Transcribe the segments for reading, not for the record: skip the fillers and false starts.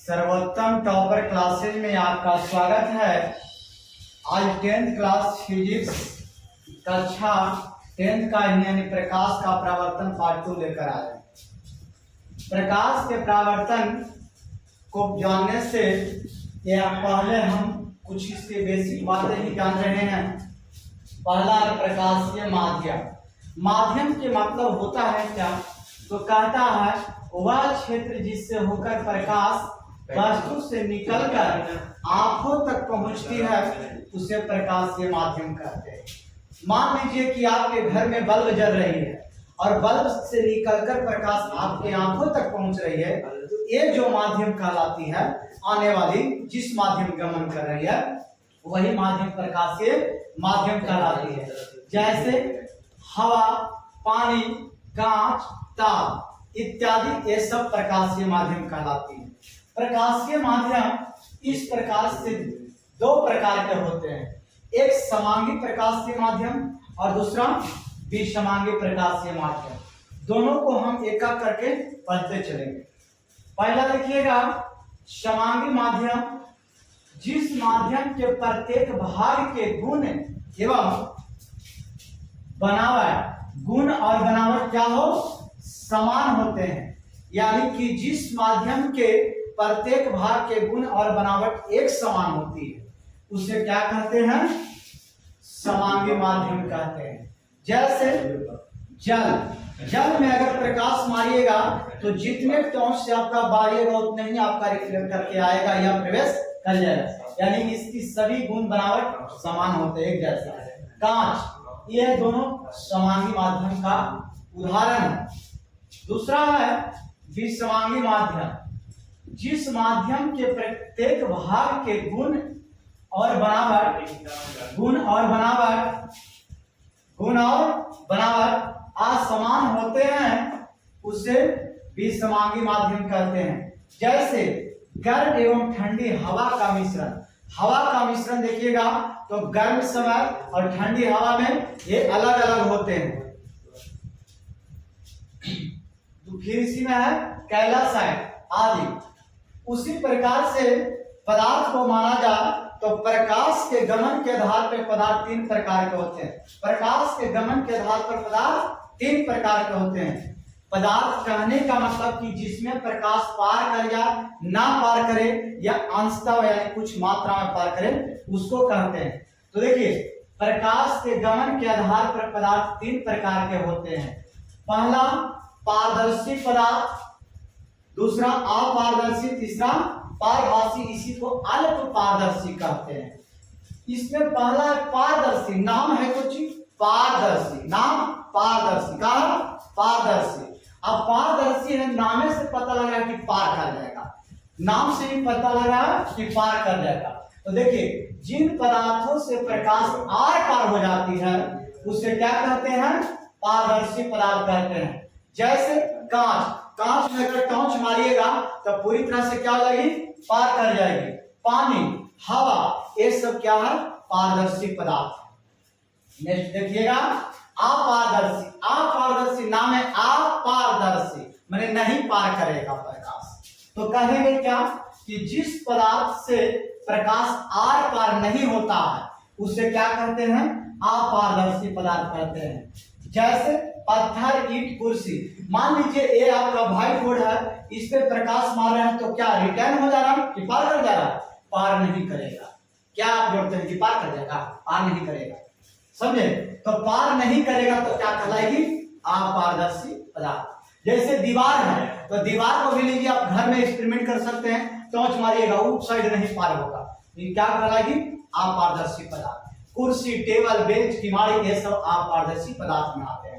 सर्वोत्तम topper classes में आपका स्वागत है। आज 10th क्लास फिजिक्स कक्षा 10th का यानी प्रकाश का परावर्तन पार्ट 2 लेकर आए। प्रकाश के परावर्तन को जानने से या पहले हम कुछ इसके बेसिक बातें ही जान रहे हैं। पहला प्रकाशीय माध्यम। माध्यम के मतलब होता है क्या? तो कहता है वह क्षेत्र जिससे होकर प्रकाश वस्तु से निकलकर आंखों तक पहुंचती है उसे प्रकाशीय माध्यम कहते हैं। मान लीजिए कि आपके घर में बल्ब जल रही है और बल्ब से निकलकर प्रकाश आपके आंखों तक पहुंच रही है, तो ये जो माध्यम कहलाती है, आने वाली जिस माध्यम गमन कर रही है वही माध्यम प्रकाशीय माध्यम कहलाती है। जैसे हवा, पानी, कांच, तार इत्यादि ये सब प्रकाशीय माध्यम कहलाती है। प्रकाशीय माध्यम इस प्रकार से दो प्रकार के होते हैं, एक समांगी प्रकाशीय माध्यम और दूसरा विषमांगी प्रकाशीय माध्यम। दोनों को हम एक एक करके पढ़ते चलेंगे। पहला देखिएगा समांगी माध्यम, जिस माध्यम के प्रत्येक भाग के गुण एवं बनावट, गुण और बनावट क्या हो, समान होते हैं। यानी कि जिस माध्यम के प्रत्येक भाग के गुण और बनावट एक समान होती है उसे क्या कहते हैं? समांगी माध्यम कहते हैं। जैसे जल में अगर प्रकाश मारिएगा तो जितने टॉर्च से आपका बारिएगा उतने ही आपका रिफ्लेक्ट करके आएगा या प्रवेश कर जाएगा। यानी इसकी सभी गुण बनावट समान होते हैं, एक जैसा। कांच, यह दोनों समांगी माध्यम का उदाहरण है। दूसरा है विषमांगी माध्यम, जिस माध्यम के प्रत्येक भाग के गुण और बनावट असमान होते हैं उसे विषमांगी माध्यम कहते हैं। जैसे गर्म एवं ठंडी हवा का मिश्रण देखिएगा तो गर्म समय और ठंडी हवा में ये अलग अलग होते हैं। तो फिर इसी में है कैल्साइट आदि। उसी प्रकार से पदार्थ को माना जाए तो प्रकाश के गमन के आधार पर पदार्थ 3 प्रकार के होते हैं। प्रकाश के गमन के आधार पर पदार्थ 3 प्रकार के होते हैं। पदार्थ कहने का मतलब कि जिसमें प्रकाश पार कर या ना पार करे या अंशतः यानी कुछ मात्रा में पार करे उसको कहते हैं। तो देखिए प्रकाश के गमन के आधार पर पदार्थ 3 प्रकार के होते हैं। पहला पारदर्शी पदार्थ, दूसरा अपारदर्शी, तीसरा पारभासी, इसी को अल्प पारदर्शी कहते हैं। इसमें पहला पारदर्शी, नाम है कुछ पारदर्शी, नाम पारदर्शी का पारदर्शी। अब पारदर्शी है, नामे से पता लग रहा है कि पार कर जाएगा, नाम से ही पता लग रहा है कि पार कर जाएगा। तो देखिए जिन पदार्थों से प्रकाश आर पार हो जाती है उसे क्या कहते हैं? पारदर्शी पदार्थ कहते हैं। जैसे कांच में अगर टॉर्च मारिएगा तो पूरी तरह से क्या हो जाएगी? पार कर जाएगी। पानी, हवा, ये सब क्या है? पारदर्शी पदार्थ। नेक्स्ट देखिएगा अपारदर्शी, नाम है अपारदर्शी, माने नहीं पार करेगा प्रकाश। तो कहेंगे क्या कि जिस पदार्थ से प्रकाश आर पार नहीं होता है उसे क्या कहते हैं? अपारदर्शी पदार्थ कहते हैं। जैसे पत्थर, ईंट, कुर्सी। मान लीजिए ये आपका व्हाइट बोर्ड है, इस पे प्रकाश मार रहे हैं तो क्या रिटर्न हो जा रहा है कि पार कर जा रहा है? पार नहीं करेगा। क्या आप जोड़ते हैं कि पार कर जाएगा? पार नहीं करेगा, समझे? तो पार नहीं करेगा तो क्या कहलाएगी? अपारदर्शी पदार्थ। जैसे दीवार है तो दीवार को भी लीजिए, आप घर में एक्सपेरिमेंट कर सकते हैं, टॉर्च मारिएगा उस साइड नहीं पार होगा, ये क्या कहलाएगी? अपारदर्शी पदार्थ। कुर्सी, टेबल, बेंच, किमाड़ी, ये सब अपारदर्शी पदार्थ में आते हैं।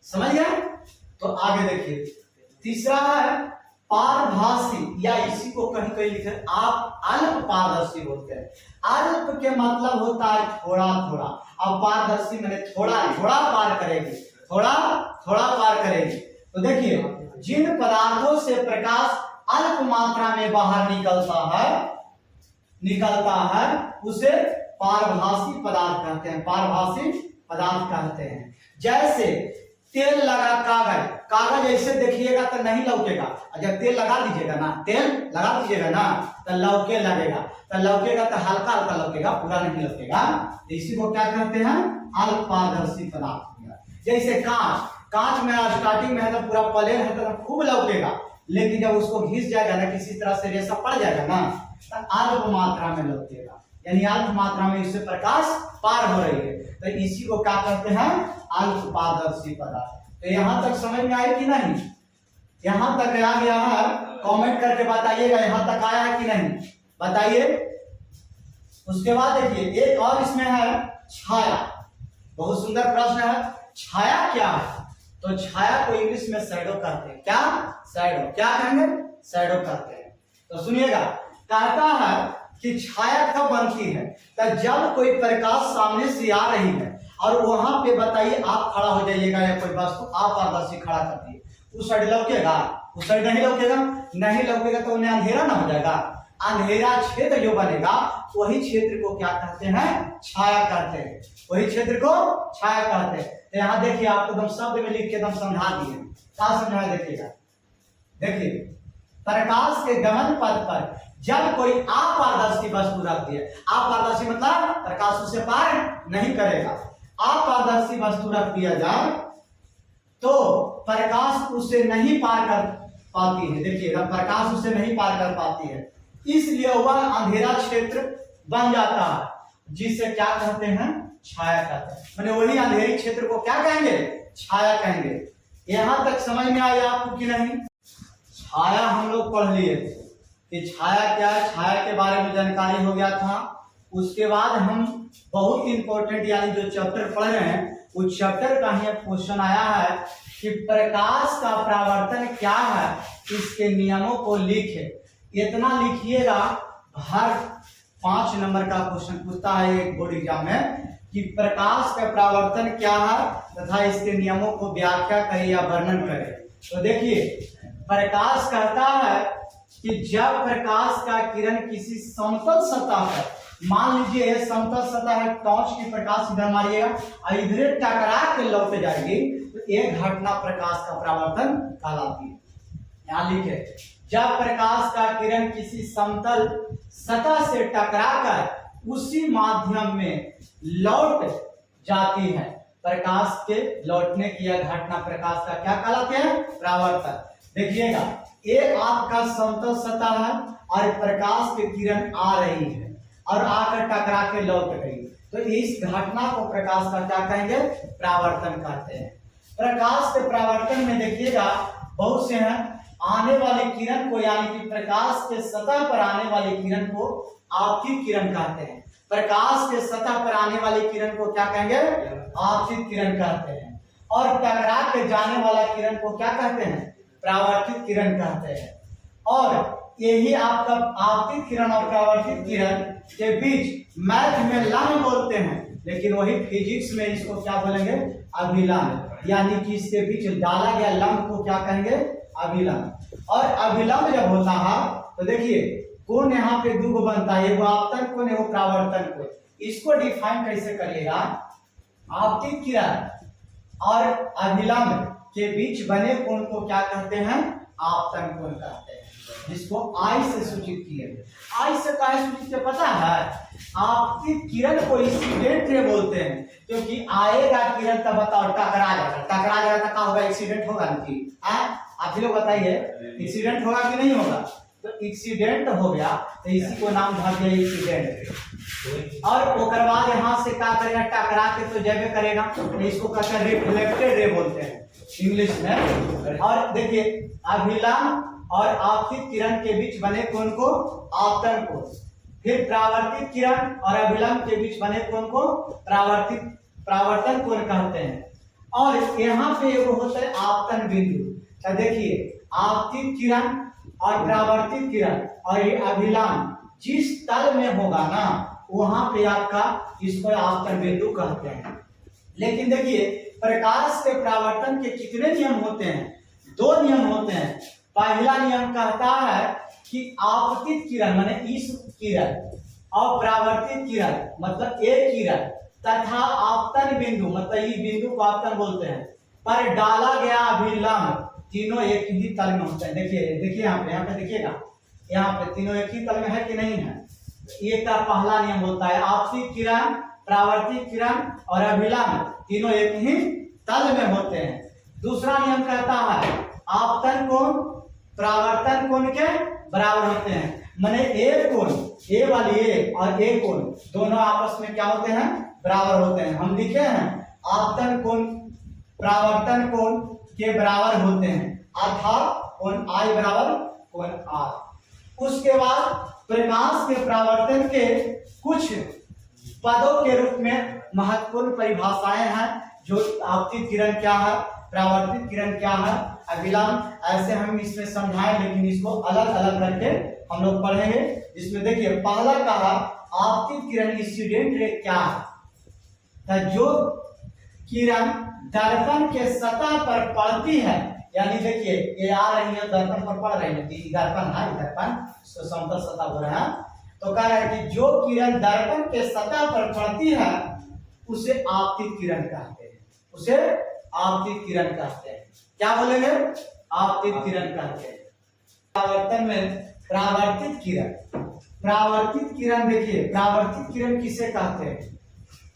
समझ गए? तो आगे देखिए तीसरा है पारभासी, या इसी को कहीं कहीं लिखे आप अल्प पारदर्शी बोलते हैं। अल्प के मतलब होता है थोड़ा थोड़ा, अब पारदर्शी मैंने थोड़ा पार करेगी, थोड़ा पार करेगी। तो देखिए जिन पदार्थों से प्रकाश अल्प मात्रा में बाहर निकलता है उसे पारभासी पदार्थ कहते हैं, पारभासी पदार्थ कहते हैं। जैसे तेल लगा कागज, कागज ऐसे देखिएगा तो नहीं लौकेगा, जब तेल लगा दीजिएगा ना, तेल लगा दीजिएगा ना तो लौके लगेगा, तो लौकेगा तो हल्का हल्का लौकेगा, पूरा नहीं लौकेगा। इसी को क्या कहते हैं, अल्पपारदर्शी पदार्थ। जैसे कांच, कांच में स्टार्टिंग में है तो पूरा प्लेन है तो खूब लौकेगा, लेकिन जब उसको घिस जाएगा ना, किसी तरह से रेशा पड़ जाएगा ना, तो अल्प मात्रा में लौकेगा, यानी अल्प मात्रा में इससे प्रकाश पार हो रही है, तो इसी को क्या कहते हैं, अल्पपारदर्शी पदार्थ। तो यहाँ तक समझ में आई कि नहीं, यहाँ तक आ गया है, कमेंट करके बताइएगा यहाँ तक आया है कि नहीं, बताइए। उसके बाद देखिए एक और इसमें है छाया, बहुत सुंदर प्रश्न है। छाया क्या है, तो छाया को इंग्लिश में शैडो कहते हैं। क्या, शैडो, क्या कहेंगे, शैडो कहते हैं। तो सुनिएगा, कहता है कि छाया कब बनती है, तो जब कोई प्रकाश सामने से आ रही है और वहां पे बताइए आप खड़ा हो जाइएगा या कोई वस्तु अपारदर्शी खड़ा करती है, उस साइड लौकेगा, उस साइड नहीं लौकेगा, नहीं लौकेगा तो उन्हें अंधेरा ना हो जाएगा। अंधेरा क्षेत्र जो बनेगा वही क्षेत्र को क्या कहते हैं, छाया कहते हैं, वही क्षेत्र को छाया कहते हैं। तो यहाँ देखिए आपको एकदम शब्द में लिख के एकदम समझा दिए, क्या समझाया देखिएगा। देखिए, प्रकाश के गमन पथ पर जब कोई अपारदर्शी वस्तु रखती है, अपारदर्शी मतलब प्रकाश उसे पार नहीं करेगा, अपारदर्शी वस्तु रख दिया जाए तो प्रकाश उसे नहीं पार कर पाती है। देखिए, प्रकाश उसे नहीं पार कर पाती है, इसलिए वह अंधेरा क्षेत्र बन जाता है, जिसे क्या कहते हैं, छाया कहते हैं। माने वही अंधेरी क्षेत्र को क्या कहेंगे, छाया कहेंगे। यहां तक समझ में आया आपको कि नहीं। छाया हम लोग पढ़ लिए थे कि छाया क्या है, छाया के बारे में जानकारी हो गया था। उसके बाद हम बहुत इंपॉर्टेंट यानी जो चैप्टर पढ़ रहे हैं उस चैप्टर का ही क्वेश्चन आया है कि प्रकाश का परावर्तन क्या है, इसके नियमों को लिखे। इतना लिखिएगा, हर 5 नंबर का क्वेश्चन पूछता है एक बोर्ड एग्जाम में कि प्रकाश का परावर्तन क्या है तथा इसके नियमों को व्याख्या करे या वर्णन करे। तो देखिए, प्रकाश कहता है कि जब प्रकाश का किरण किसी समतल सतह पर, मान लीजिए समतल सतह है, टॉर्च की प्रकाश इधर मारिएगा और इधर टकरा के लौट जाएगी, तो एक घटना प्रकाश का परावर्तन कहलाती है। यहाँ लिखे, जब प्रकाश का किरण किसी समतल सतह से टकराकर उसी माध्यम में लौट जाती है, प्रकाश के लौटने की यह घटना प्रकाश का क्या कहलाते हैं, परावर्तन। देखिएगा, एक आपका समतल सतह है और प्रकाश की किरण आ रही है और आकर टकरा के लौट गई, तो इस घटना को प्रकाश का क्या कहेंगे, परावर्तन कहते हैं। प्रकाश के परावर्तन में देखिएगा बहुत से हैं, आने वाली किरण को यानी कि प्रकाश के सतह पर आने वाली किरण को आपतित किरण कहते हैं। प्रकाश के सतह पर आने वाली किरण को क्या कहेंगे, आपतित किरण कहते हैं। और टकरा के जाने वाला किरण को क्या कहते हैं, परावर्तित किरण कहते हैं। और यही आपका आपतित किरण और परावर्तित किरण के बीच मैथ में लंब बोलते हैं, लेकिन वही फिजिक्स में इसको क्या बोलेंगे, अभिलंब, यानी कि इसके बीच डाला गया लंब को क्या कहेंगे, अभिलंब। और अभिलंब जब होता है तो देखिए कोण यहाँ पे दो बनता है, वो आपतन कोण है, वो परावर्तन कोण। इसको डिफाइन कैसे करिएगा, आपतित किरण और अभिलंब के बीच बने कोण को क्या कहते हैं, आपतन कोण कहते हैं, जिसको आई से सूचित किए। आई से क्या सूचित किया पता है, आपतित किरण को इंसिडेंट रे बोलते हैं, क्योंकि आएगा किरण तब बताओ टकरा जाएगा, टकरा जाएगा तो क्या होगा, एक्सीडेंट होगा नहीं। आप लोग बताइए, एक्सीडेंट होगा कि नहीं होगा, तो एक्सीडेंट हो गया तो इसी को नाम धर दिया एक्सीडेंट। और ओकर बाद यहाँ से क्या करेगा, टकरा के तो जैसे करेगा, तो इसको कहते हैं रिफ्लेक्टेड रे बोलते हैं इंग्लिश में। और देखिए, अभिलंब और आपतित किरण के बीच बने कोण को आपतन कोण, फिर परावर्तित किरण और अभिलंब के बीच बने कोण को परावर्तन कोण कहते हैं। और यहाँ पे एगो होता है आपतन बिंदु। तो देखिए, आपतित किरण और परावर्तित किरण और ये अभिलंब जिस तल में होगा ना, वहां पे आपका इसको आपतन बिंदु कहते हैं। लेकिन देखिए, प्रकाश के परावर्तन के कितने नियम होते हैं, 2 नियम होते हैं। पहला नियम कहता है कि आपतित किरण माने इस किरण और परावर्तित किरण मतलब एक किरण तथा आपतन बिंदु मतलब ये बिंदु को आपतन बोलते हैं, पर डाला गया अभिलंब तीनों एक ही तल में होते हैं। देखिए यहाँ पे देखिएगा, यहाँ पे तीनों एक ही तल में है कि नहीं है। ये का पहला नियम होता है आपतित किरण, परावर्तित किरण और अभिलंब तीनों एक ही तल में होते हैं। दूसरा नियम कहता है आपतन कोण परावर्तन कोण के बराबर होते हैं। माने ए कोण, ए वाली ए और ए कोण दोनों आपस में क्या होते हैं, बराबर होते हैं। हम लिखे हैं आपतन कोण परावर्तन कोण के बराबर होते हैं अर्थात कोण आई बराबर कोण आर। उसके बाद प्रकाश के परावर्तन के कुछ पदों के रूप में महत्वपूर्ण परिभाषाएं हैं, जो आपतित किरण क्या है, परावर्तित किरण क्या है, अभिलंब, ऐसे हम इसमें समझाएं, लेकिन इसको अलग अलग करके हम लोग पढ़ेंगे। इसमें देखिए पहला कहा आपतित किरण इंसिडेंट रे क्या है, जो किरण दर्पण के सतह पर पड़ती है, यानी देखिए ये आ रही है दर्पण पर पड़ रही है, दर्पण है, दर्पण समतल सतह हो रहा है, तो कह रहा है कि जो किरण दर्पण के सतह पर पड़ती है उसे आपतित किरण कहते हैं, उसे आपतित किरण कहते हैं। क्या बोलेंगे, आपतित किरण कहते हैं। परावर्तन में परावर्तित किरण, परावर्तित किरण देखिए परावर्तित किरण किसे कहते हैं,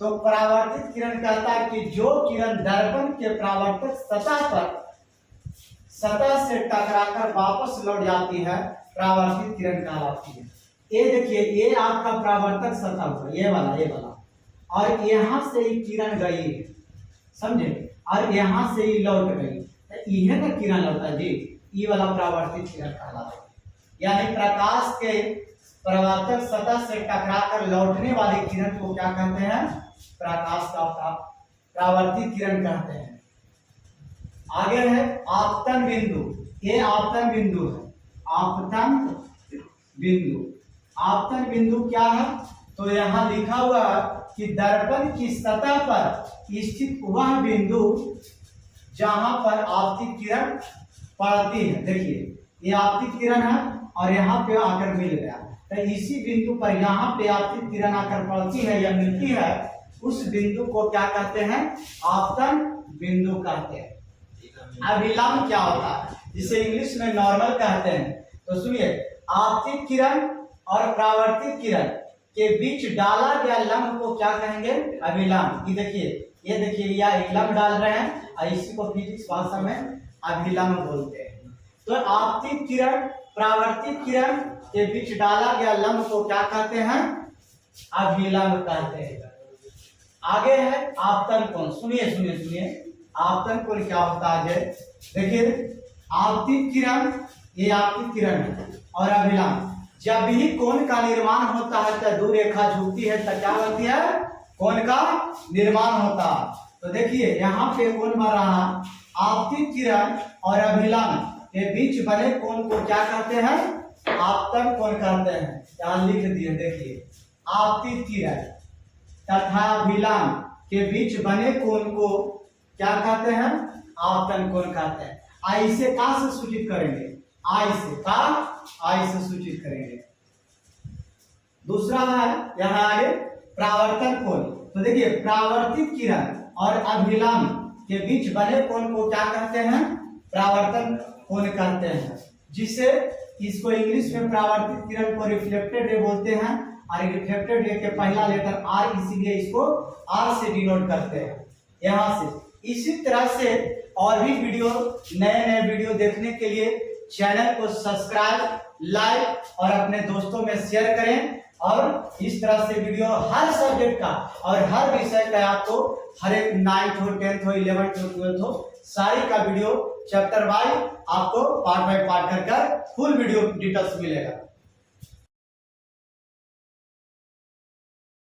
तो परावर्तित किरण कहता है कि जो किरण दर्पण के परावर्तक सतह से टकराकर वापस लौट जाती है परावर्तित किरण कहलाती है। ये देखिए ये आपका परावर्तक सतह हुआ, ये वाला और यहाँ से ही किरण गई है, समझे, और यहाँ से ही लौट गई, तो यह ना किरण लौटा जी, ये वाला परावर्तित किरण कहलाता है। यानी प्रकाश के परावर्तक सतह से टकराकर लौटने वाली किरण को क्या कहते हैं, प्रकाश का परावर्तित किरण कहते हैं। आगे है आपतन बिंदु, ये आपतन बिंदु है, आपतन बिंदु। आपतन बिंदु क्या है, तो यहाँ लिखा हुआ है कि दर्पण की सतह पर स्थित वह बिंदु जहां पर आपतित किरण पड़ती है। देखिए ये आपतित किरण है और यहाँ पे आकर मिल गया, तो इसी बिंदु पर यहाँ पे आपतित किरण आकर पड़ती है या मिलती है, उस बिंदु को क्या कहते हैं, आपतन बिंदु कहते हैं। अभिलंब क्या होता है, जिसे इंग्लिश में नॉर्मल कहते हैं। तो सुनिए आपतित किरण और परावर्तित किरण के बीच डाला गया लंब को क्या कहेंगे, अभिलंब। ये देखिए यह एक लंब डाल रहे हैं और इसी को फिजिक्स भाषा में अभिलंब बोलते हैं। तो आपतित किरण परावर्तित किरण के बीच डाला गया लंब को क्या कहते हैं, अभिलंब कहते हैं। आगे है आपतन कोण। सुनिए आपतन कोण क्या होता है। देखिए आपतित किरण, ये आपतित किरण है और अभिलंब, जब भी कोण का निर्माण होता है तो दूर रेखा झुकती है तो क्या बनती है, कोण का निर्माण होता है। तो देखिए यहाँ पे कोण बन रहा है, आपतित किरण और अभिलंब के बीच बने कोण को क्या कहते हैं, आपतन कोण कहते हैं। यहाँ लिख दिए, देखिए आपतित किरण तथा अभिलंब के बीच बने कोण को क्या कहते हैं, आपतन कोण कहते हैं। आई से का से सूचित करेंगे, आई से सूचित करेंगे। दूसरा है यहाँ आगे परावर्तन कोण। तो देखिए परावर्तित किरण और अभिलंब के बीच बने कोण को क्या कहते हैं, परावर्तन कोण कहते हैं, जिसे इसको इंग्लिश में परावर्तित किरण को रिफ्लेक्टेड रे बोलते हैं, और रिफ्लेक्टेड रे के पहला लेटर आर, इसीलिए इसको आर से डिनोट करते हैं यहाँ से। इसी तरह से और भी नए वीडियो देखने के लिए चैनल को सब्सक्राइब, लाइक और अपने दोस्तों में शेयर करें। और इस तरह से वीडियो हर सब्जेक्ट का और हर विषय का आपको हर एक 9th हो, 10th हो, 11th हो, 12th हो, सारी का वीडियो चैप्टर वाइज आपको पार्ट बाय पार्ट कर फुल वीडियो डिटेल्स मिलेगा।